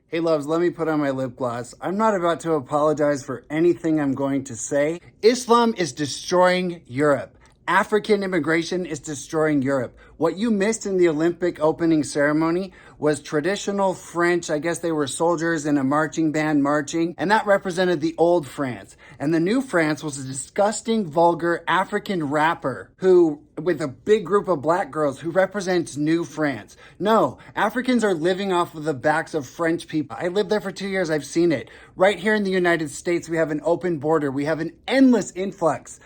Hey loves, let me put on my lip gloss. I'm not about to apologize for anything I'm going to say. Islam is destroying Europe. African immigration is destroying Europe. What you missed in the Olympic opening ceremony was traditional French. I guess they were soldiers in a marching band marching, and that represented the old France. And the new France was a disgusting, vulgar African rapper who, with a big group of black girls, who represents new France. No, Africans are living off of the backs of French people. I lived there for 2 years. I've seen it. Right here in the United States, we have an open border. We have an endless influx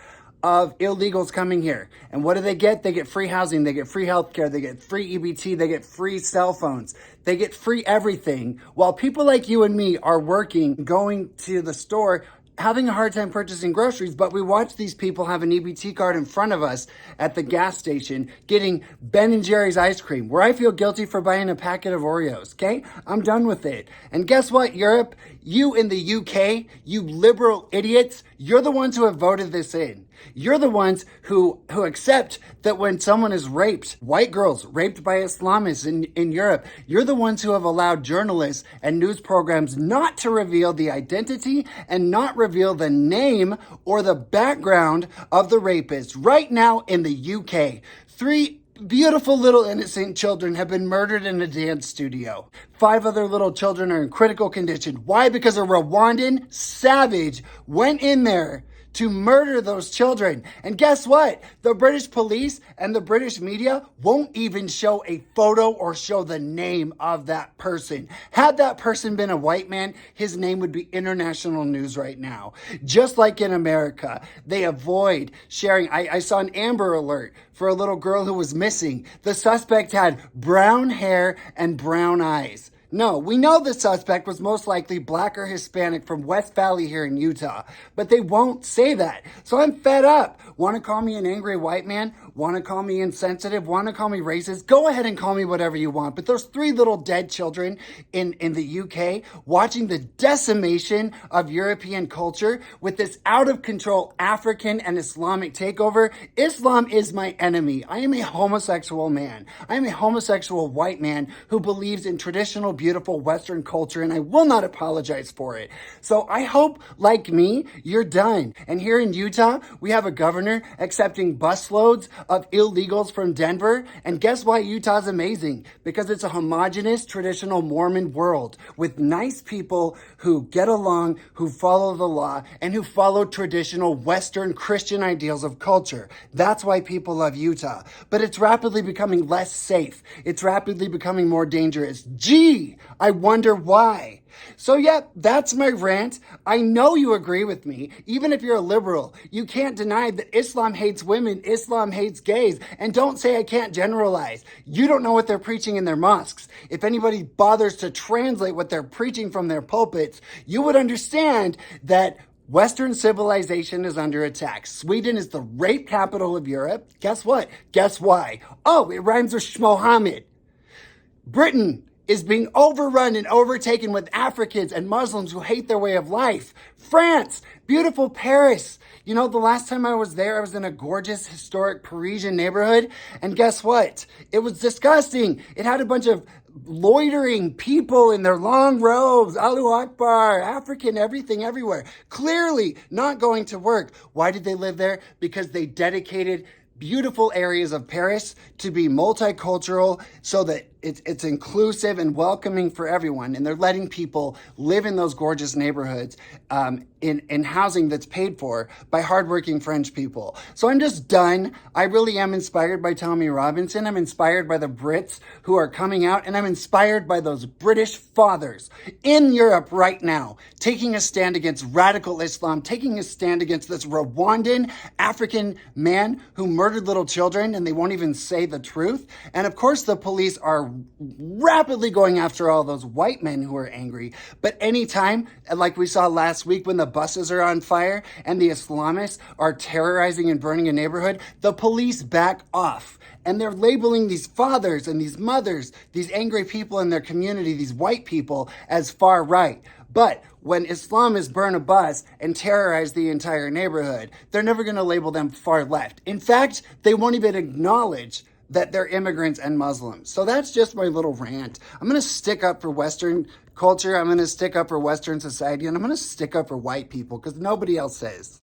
of illegals coming here. And what do? They get free housing, they get free healthcare, they get free EBT, they get free cell phones, they get free everything, while people like you and me are working, going to the store, having a hard time purchasing groceries. But we watch these people have an EBT card in front of us at the gas station getting Ben and Jerry's ice cream, where I feel guilty for buying a packet of Oreos. Okay, I'm done with it. And guess what, Europe? You in the UK, you liberal idiots, you're the ones who have voted this in. You're the ones who accept that when someone is raped, white girls raped by Islamists in Europe, you're the ones who have allowed journalists and news programs not to reveal the identity and not reveal the name or the background of the rapist. Right now in the UK, 3 beautiful little innocent children have been murdered in a dance studio. 5 other little children are in critical condition. Why? Because a Rwandan savage went in there to murder those children. And guess what? The British police and the British media won't even show a photo or show the name of that person. Had that person been a white man, his name would be international news right now. Just like in America, they avoid sharing. I saw an Amber Alert for a little girl who was missing. The suspect had brown hair and brown eyes. No, we know the suspect was most likely black or Hispanic from West Valley here in Utah, but they won't say that. So I'm fed up. Want to call me an angry white man? Want to call me insensitive? Want to call me racist? Go ahead and call me whatever you want. But those 3 little dead children in the UK watching the decimation of European culture with this out of control African and Islamic takeover. Islam is my enemy. I am a homosexual man. I am a homosexual white man who believes in traditional beautiful Western culture, and I will not apologize for it. So I hope, like me, you're done. And here in Utah, we have a governor accepting busloads of illegals from Denver. And guess why Utah's amazing? Because it's a homogenous, traditional Mormon world with nice people who get along, who follow the law, and who follow traditional Western Christian ideals of culture. That's why people love Utah. But it's rapidly becoming less safe. It's rapidly becoming more dangerous. Gee, I wonder why. So yeah, that's my rant. I know you agree with me. Even if you're a liberal, you can't deny that Islam hates women, Islam hates gays, and don't say I can't generalize. You don't know what they're preaching in their mosques. If anybody bothers to translate what they're preaching from their pulpits, you would understand that Western civilization is under attack. Sweden is the rape capital of Europe. Guess what? Guess why? Oh, it rhymes with Mohammed. Britain is being overrun and overtaken with Africans and Muslims who hate their way of life. France, beautiful Paris. You know, the last time I was there, I was in a gorgeous, historic Parisian neighborhood. And guess what? It was disgusting. It had a bunch of loitering people in their long robes, Allahu Akbar, African, everything, everywhere. Clearly not going to work. Why did they live there? Because they dedicated beautiful areas of Paris to be multicultural so that it's inclusive and welcoming for everyone. And they're letting people live in those gorgeous neighborhoods in housing that's paid for by hardworking French people. So I'm just done. I really am inspired by Tommy Robinson. I'm inspired by the Brits who are coming out, and I'm inspired by those British fathers in Europe right now, taking a stand against radical Islam, taking a stand against this Rwandan African man who murdered little children, and they won't even say the truth. And of course, the police are rapidly going after all those white men who are angry. But anytime, like we saw last week when the buses are on fire and the Islamists are terrorizing and burning a neighborhood, the police back off. And they're labeling these fathers and these mothers, these angry people in their community, these white people, as far right. But when Islamists burn a bus and terrorize the entire neighborhood, they're never going to label them far left. In fact, they won't even acknowledge that they're immigrants and Muslims. So that's just my little rant. I'm going to stick up for Western culture. I'm going to stick up for Western society, and I'm going to stick up for white people because nobody else says.